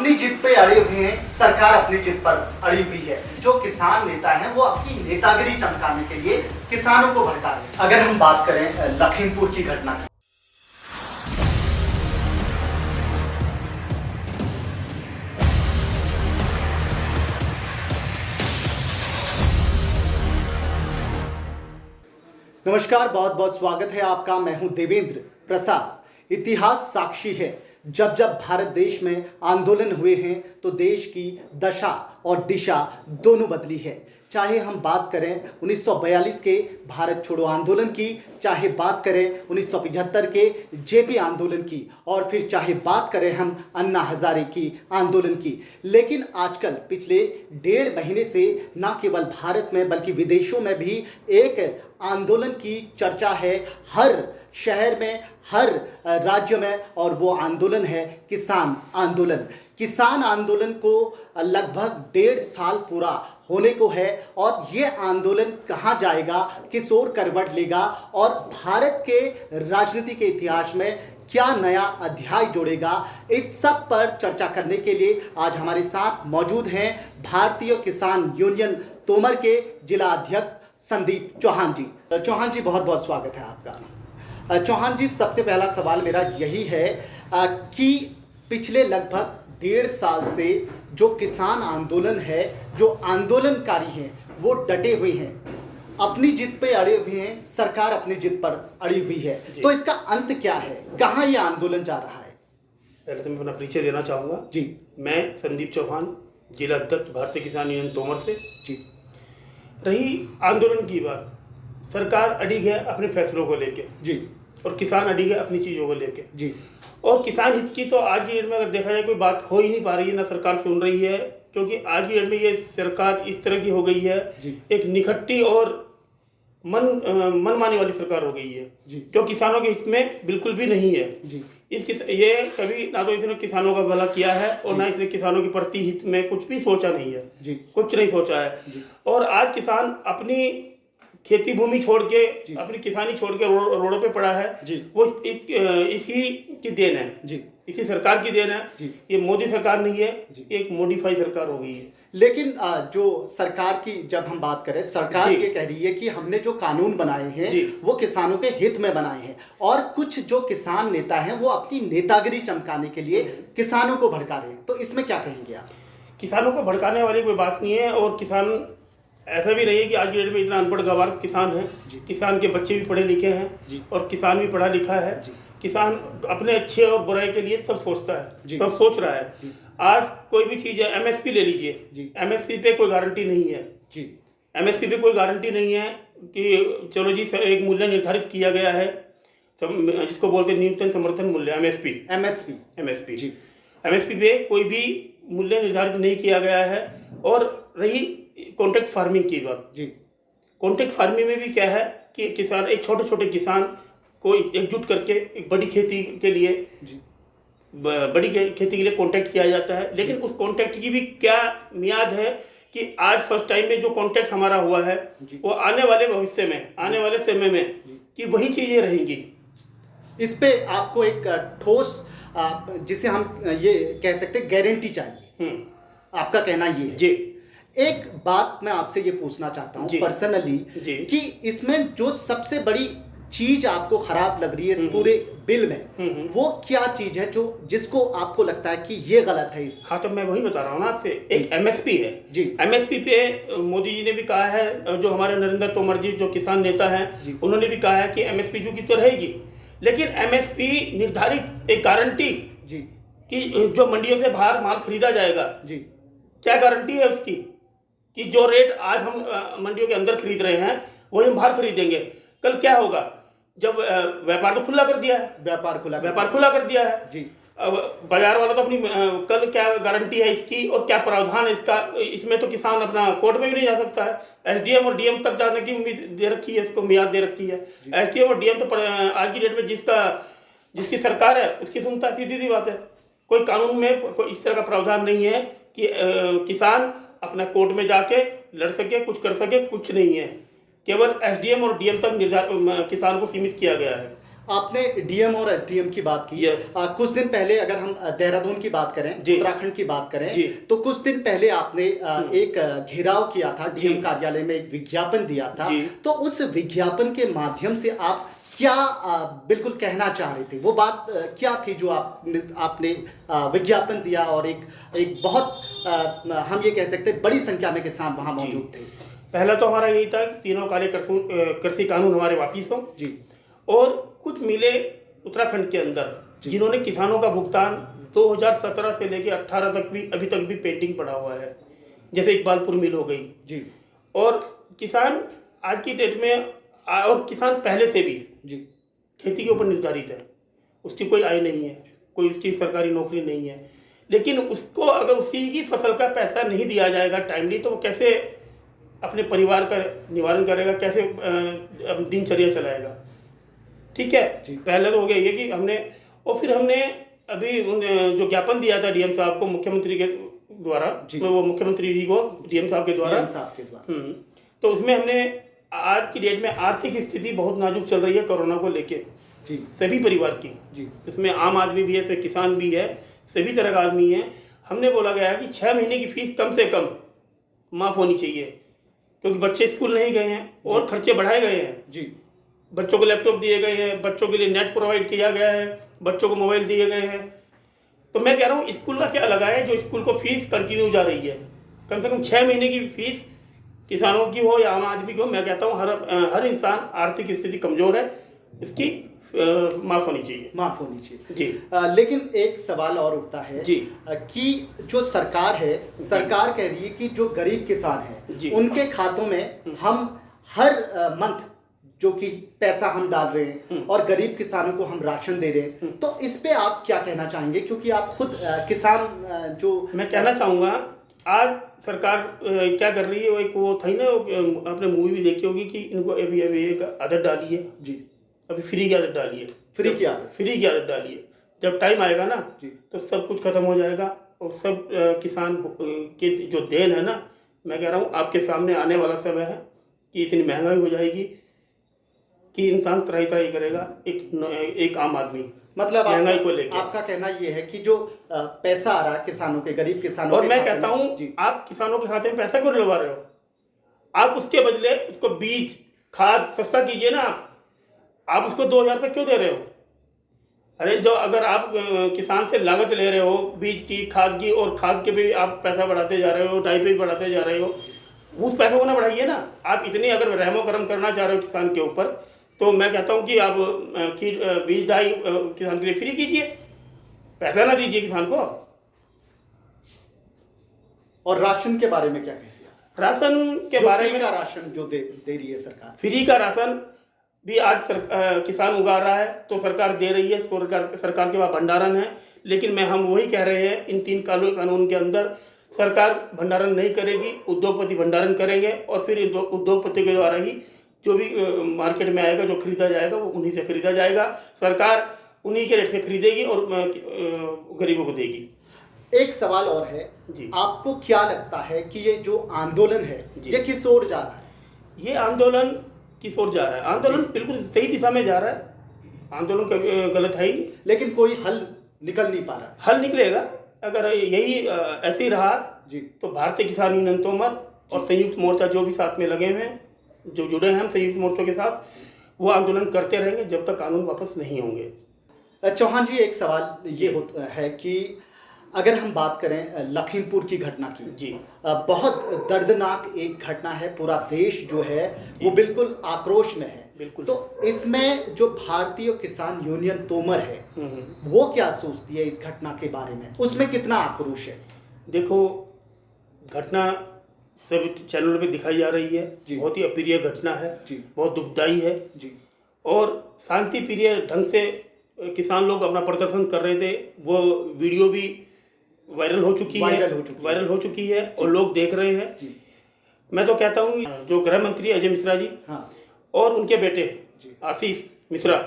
अपनी जिद पे अड़े हुए हैं, सरकार अपनी जिद पर अड़ी हुई है। जो किसान नेता हैं वो अपनी नेतागिरी चमकाने के लिए किसानों को भड़का रहे हैं। अगर हम बात करें लखीमपुर की घटना की, नमस्कार, बहुत बहुत स्वागत है आपका। मैं हूं देवेंद्र प्रसाद। इतिहास साक्षी है, जब जब भारत देश में आंदोलन हुए हैं तो देश की दशा और दिशा दोनों बदली है। चाहे हम बात करें 1942 के भारत छोड़ो आंदोलन की, चाहे बात करें 1975 के जेपी आंदोलन की, और फिर चाहे बात करें हम अन्ना हजारे की आंदोलन की। लेकिन आजकल पिछले 1.5 महीने से न केवल भारत में बल्कि विदेशों में भी एक आंदोलन की चर्चा है, हर शहर में, हर राज्य में, और वो आंदोलन है किसान आंदोलन। किसान आंदोलन को लगभग 1.5 साल पूरा होने को है, और ये आंदोलन कहाँ जाएगा, किस ओर करवट लेगा, और भारत के राजनीति के इतिहास में क्या नया अध्याय जोड़ेगा, इस सब पर चर्चा करने के लिए आज हमारे साथ मौजूद हैं भारतीय किसान यूनियन तोमर के जिला अध्यक्ष संदीप चौहान जी। चौहान जी, बहुत बहुत स्वागत है आपका। चौहान जी, सबसे पहला सवाल मेरा यही है कि पिछले लगभग 1.5 साल से जो किसान आंदोलन है, जो आंदोलनकारी हैं वो डटे हुए हैं, अपनी जिद पे अड़े हुए हैं, सरकार अपनी जिद पर अड़ी हुई है, तो इसका अंत क्या है, कहाँ ये आंदोलन जा रहा है? पहले तो मैं अपना परिचय देना चाहूँगा जी। मैं संदीप चौहान, जिला अध्यक्ष भारतीय किसान यूनियन तोमर से। जी। रही आंदोलन की बात, सरकार अड़ी है अपने फैसलों को लेके जी। और किसान अड़ी है अपनी चीज़ों को लेके जी। और किसान हित की तो आज की डेट में अगर देखा जाए कोई बात हो ही नहीं पा रही है, ना सरकार सुन रही है, क्योंकि आज की डेट में ये सरकार इस तरह की हो गई है, एक निखट्टी और मनमानी वाली सरकार हो गई है जो किसानों के हित में बिल्कुल भी नहीं है। ये कभी ना तो इसने किसानों का भला किया है और ना इसने किसानों के प्रति हित में कुछ भी सोचा नहीं है, कुछ नहीं सोचा है। और आज किसान अपनी खेती भूमि छोड़ के, अपनी किसानी छोड़ के रोडों पे पड़ा है, वो इसी की देन है, इसी सरकार की देन है। ये मोदी सरकार नहीं है, एक मॉडिफाई सरकार हो गई है। लेकिन जो सरकार की जब हम बात करें, सरकार ये कह रही है कि हमने जो कानून बनाए हैं वो किसानों के हित में बनाए हैं, और कुछ जो किसान नेता हैं वो अपनी नेतागिरी चमकाने के लिए किसानों को भड़का रहे हैं, तो इसमें क्या कहेंगे आप? किसानों को भड़काने वाली कोई बात नहीं है, और किसान ऐसा भी नहीं है कि आज की डेट में इतना अनपढ़ गंवार किसान है। किसान के बच्चे भी पढ़े लिखे हैं और किसान भी पढ़ा लिखा है। किसान अपने अच्छे और बुराई के लिए सब सोचता है, सब सोच रहा है। आज कोई भी चीज़ है, एमएसपी ले लीजिए, एमएसपी पे कोई गारंटी नहीं है। एमएसपी पे कोई गारंटी नहीं है कि चलो जी एक मूल्य निर्धारित किया गया है, जिसको बोलते हैं न्यूनतम समर्थन मूल्य, एमएसपी पे कोई भी मूल्य निर्धारित नहीं किया गया है। और रही कॉन्ट्रैक्ट फार्मिंग की बात, कॉन्ट्रैक्ट फार्मिंग में भी क्या है कि किसान, एक छोटे छोटे किसान को एकजुट करके एक बड़ी खेती के लिए कॉन्ट्रैक्ट किया जाता है। लेकिन उस कॉन्ट्रैक्ट की भी क्या मियाद है कि आज फर्स्ट टाइम में जो कॉन्ट्रैक्ट हमारा हुआ है वो आने वाले भविष्य में, आने वाले समय में कि वही चीज़ें रहेंगी। इस पे आपको एक ठोस, जिसे हम ये कह सकते हैं, गारंटी चाहिए, आपका कहना ये है? जी। एक बात मैं आपसे ये पूछना चाहता हूँ पर्सनली कि इसमें जो सबसे बड़ी चीज आपको खराब लग रही है इस पूरे बिल में, वो क्या चीज है जो जिसको आपको लगता है कि ये गलत है? इस हाँ, तो मैं वही बता रहा हूँ ना आपसे। एक एमएसपी है जी। एमएसपी पे मोदी जी ने भी कहा है, जो हमारे नरेंद्र तोमर जी जो किसान नेता हैं उन्होंने भी कहा है कि एमएसपी जो की तो रहेगी, लेकिन एमएसपी निर्धारित एक गारंटी कि जो मंडियों से बाहर माल खरीदा जाएगा, क्या गारंटी है उसकी कि जो रेट आज हम मंडियों के अंदर खरीद रहे हैं वही हम बाहर खरीदेंगे? कल क्या होगा जब व्यापार तो खुला कर दिया है, व्यापार खुला कर दिया है जी। अब बाजार वाला तो अपनी कल क्या गारंटी है इसकी और क्या प्रावधान है इसका? इसमें तो किसान अपना कोर्ट में भी नहीं जा सकता है। एसडीएम और डीएम तक जाने की उम्मीद दे रखी है, इसको मियाद दे रखी है। एसडीएम और डीएम तो आज की डेट में जिसकी सरकार है उसकी सुनता है, सीधी सी बात है। कोई कानून में कोई इस तरह का प्रावधान नहीं है कि किसान अपना कोर्ट में जाके लड़ सके, कुछ कर सके, कुछ नहीं है। केवल एसडीएम और डीएम तक किसान को सीमित किया गया है। आपने डीएम और एसडीएम की बात की। Yes. कुछ दिन पहले अगर हम देहरादून की बात करें, उत्तराखंड की बात करें, तो कुछ दिन पहले आपने एक घेराव किया था डीएम कार्यालय में, एक विज्ञापन दिया था। तो उस विज्ञापन के माध्यम से आप क्या बिल्कुल कहना चाह रहे थे? वो बात क्या थी जो आपने विज्ञापन दिया और एक बहुत हम ये कह सकते हैं बड़ी संख्या में किसान वहाँ मौजूद थे? पहला तो हमारा यही था कि तीनों काले कृषि कानून हमारे वापिस हों जी, और कुछ मिले उत्तराखंड के अंदर जिन्होंने किसानों का भुगतान 2017 से लेकर 18 तक भी अभी तक भी पेंडिंग पड़ा हुआ है, जैसे इकबालपुर मिल हो गई जी, और किसान आज की डेट में और किसान पहले से भी जी, खेती के ऊपर निर्धारित है, उसकी कोई आय नहीं है, कोई उसकी सरकारी नौकरी नहीं है, लेकिन उसको अगर उसी की फसल का पैसा नहीं दिया जाएगा टाइमली तो वो कैसे अपने परिवार का निवारण करेगा, कैसे दिनचर्या चलाएगा? ठीक है, पहले तो हो गया ये कि हमने, और फिर हमने अभी जो ज्ञापन दिया था डीएम साहब को मुख्यमंत्री के द्वारा, वो मुख्यमंत्री जी को डीएम साहब के द्वारा, तो उसमें हमने आज की डेट में आर्थिक स्थिति बहुत नाजुक चल रही है कोरोना को लेके सभी परिवार की, इसमें आम आदमी भी है, इसमें किसान भी है, सभी तरह का आदमी है। हमने बोला गया कि 6 महीने की फीस कम से कम माफ़ होनी चाहिए, क्योंकि बच्चे स्कूल नहीं गए हैं और खर्चे बढ़ाए गए हैं जी। बच्चों को लैपटॉप दिए गए हैं, बच्चों के लिए नेट प्रोवाइड किया गया है, बच्चों को मोबाइल दिए गए हैं। तो मैं कह रहा हूँ स्कूल का क्या लगा है जो स्कूल को फीस कंटिन्यू जा रही है, कम से कम 6 महीने की फीस किसानों की हो या आम आदमी की हो, मैं कहता हूँ हर इंसान आर्थिक स्थिति कमज़ोर है, इसकी माफ़ होनी चाहिए, माफ़ होनी चाहिए जी। लेकिन एक सवाल और उठता है जी कि जो सरकार है, सरकार कह रही है कि जो गरीब किसान है उनके खातों में हम हर मंथ जो कि पैसा हम डाल रहे हैं और गरीब किसानों को हम राशन दे रहे हैं, तो इस पे आप क्या कहना चाहेंगे? क्योंकि आप खुद किसान जो मैं कहना चाहूँगा, आज सरकार क्या कर रही है, वो एक वो थी ना, आपने मूवी भी देखी होगी कि इनको अभी एक आदत डाली है जी, अभी फ्री की आदत डाली है, फ्री की आदत डाली है। जब टाइम आएगा ना तो सब कुछ खत्म हो जाएगा और सब किसान के जो देन है ना, मैं कह रहा हूँ आपके सामने आने वाला समय है कि इतनी महंगाई हो जाएगी कि इंसान त्राही करेगा, एक आम आदमी, मतलब महंगाई को लेकर आपका कहना ये है कि जो पैसा आ रहा है किसानों के, गरीब किसानों और मैं कहता हूँ आप किसानों के खाते में पैसा क्यों डलवा रहे हो? आप उसके बदले उसको बीज खाद सस्ता कीजिए ना, आप उसको 2000 रुपये क्यों दे रहे हो? अरे जो अगर आप किसान से लागत ले रहे हो बीज की, खाद की, और खाद के भी आप पैसा बढ़ाते जा रहे हो, डाई पे भी बढ़ाते जा रहे हो, उस पैसे को ना बढ़ाइए ना। आप इतनी अगर रहमो करम करना चाह रहे हो किसान के ऊपर, तो मैं कहता हूँ कि आप बीज डाई किसान के लिए फ्री कीजिए, पैसा ना दीजिए किसान को। और राशन के बारे में क्या कहेंगे? राशन के बारे में, का राशन जो दे रही है सरकार, फ्री का राशन भी आज किसान उगा रहा है तो सरकार दे रही है, सरकार के पास भंडारण है, लेकिन हम वही कह रहे हैं, इन 3 कानून के अंदर सरकार भंडारण नहीं करेगी, उद्योगपति भंडारण करेंगे और फिर उद्योगपति के द्वारा ही जो भी मार्केट में आएगा, जो खरीदा जाएगा वो उन्हीं से खरीदा जाएगा, सरकार उन्हीं के रेट से खरीदेगी और गरीबों को देगी। एक सवाल और है जी, आपको क्या लगता है कि ये जो आंदोलन है ये किस ओर जा रहा है? ये आंदोलन किस ओर जा रहा है? आंदोलन बिल्कुल सही दिशा में जा रहा है, आंदोलन कभी गलत है ही नहीं, लेकिन कोई हल निकल नहीं पा रहा। हल निकलेगा अगर यही ऐसे ही रहा जी, तो भारतीय किसान यूनियन तोमर और संयुक्त मोर्चा जो भी साथ में लगे हुए हैं, जो जुड़े हैं हम संयुक्त मोर्चों के साथ, वो आंदोलन करते रहेंगे जब तक कानून वापस नहीं होंगे। चौहान जी, एक सवाल ये होता है कि अगर हम बात करें लखीमपुर की घटना की जी, बहुत दर्दनाक एक घटना है, पूरा देश जो है वो बिल्कुल आक्रोश में है। बिल्कुल। तो इसमें जो भारतीय किसान यूनियन तोमर है वो क्या सोचती है इस घटना के बारे में, उसमें कितना आक्रोश है? देखो, घटना सब चैनलों पे दिखाई जा रही है, बहुत ही अप्रिय घटना है जी, बहुत दुखदाई है जी, और शांति प्रिय ढंग से किसान लोग अपना प्रदर्शन कर रहे थे, वो वीडियो भी वायरल हो चुकी है और लोग देख रहे हैं जी। मैं तो कहता हूँ जो गृह मंत्री अजय मिश्रा जी और उनके बेटे आशीष मिश्रा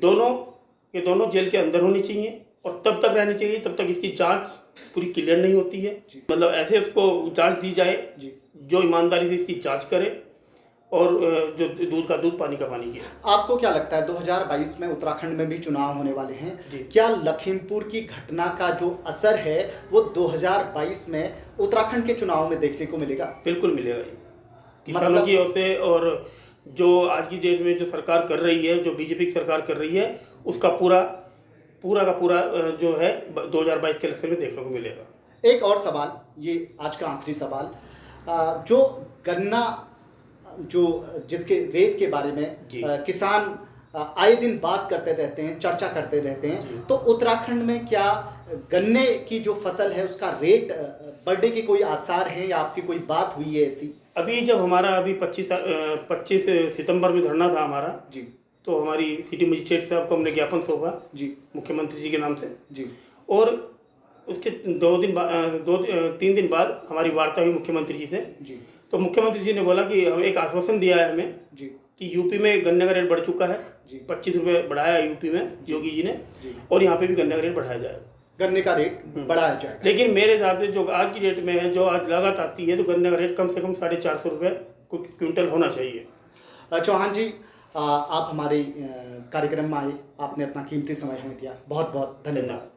दोनों जेल के अंदर होने चाहिए और तब तक रहनी चाहिए तब तक इसकी जांच पूरी क्लियर नहीं होती है। मतलब ऐसे उसको जांच दी जाए जो ईमानदारी से इसकी जांच करे और जो दूध का दूध, पानी का पानी किया। आपको क्या लगता है 2022 में उत्तराखंड में भी चुनाव होने वाले हैं, क्या लखीमपुर की घटना का जो असर है वो 2022 में उत्तराखंड के चुनाव में देखने को मिलेगा? बिल्कुल मिलेगा, किसानों की ओर से। और जो आज की डेट में जो सरकार कर रही है, जो बीजेपी की सरकार कर रही है, उसका पूरा का पूरा जो है 2022 के इलेक्शन में देखने को मिलेगा। एक और सवाल, ये आज का आखिरी सवाल, जो गन्ना जो जिसके रेट के बारे में किसान आए दिन बात करते रहते हैं, चर्चा करते रहते हैं, तो उत्तराखंड में क्या गन्ने की जो फसल है उसका रेट बढ़ने के कोई आसार हैं या आपकी कोई बात हुई है ऐसी? अभी जब हमारा अभी 25 सितंबर में धरना था हमारा जी, तो हमारी सिटी मजिस्ट्रेट साहब को हमने ज्ञापन सौंपा जी, मुख्यमंत्री जी के नाम से जी, और उसके 3 दिन बाद हमारी वार्ता हुई मुख्यमंत्री जी से जी। तो मुख्यमंत्री जी ने बोला कि हम एक आश्वासन दिया है हमें जी कि यूपी में गन्ने का रेट बढ़ चुका है, 25 रुपये बढ़ाया यूपी में योगी जी ने जी, और यहाँ पे भी गन्ने का रेट बढ़ाया जाएगा, गन्ने का रेट बढ़ाया जाएगा। लेकिन मेरे हिसाब से जो आज की डेट में है, जो आज लागत आती है, तो गन्ने का रेट कम से कम 450 रुपये क्विंटल होना चाहिए। चौहान जी, आप हमारे कार्यक्रम में आए, आपने अपना कीमती समय हमें दिया, बहुत बहुत धन्यवाद।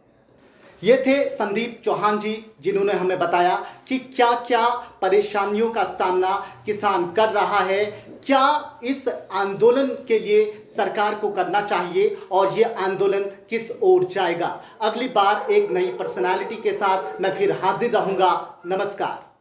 ये थे संदीप चौहान जी, जिन्होंने हमें बताया कि क्या क्या परेशानियों का सामना किसान कर रहा है, क्या इस आंदोलन के लिए सरकार को करना चाहिए और ये आंदोलन किस ओर जाएगा। अगली बार एक नई पर्सनालिटी के साथ मैं फिर हाजिर रहूंगा। नमस्कार।